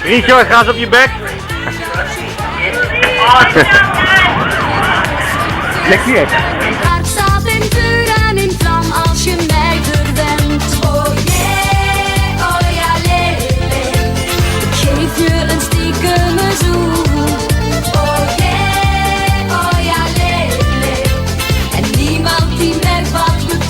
Richard, ga eens op je bek. Leg die echt. Mijn hart staat in vuur en in vlam als je mij verwendt. Oh ja, lele. Ik geef je een stiekeme zoen. Oh ja, lele. En niemand die merkt wat we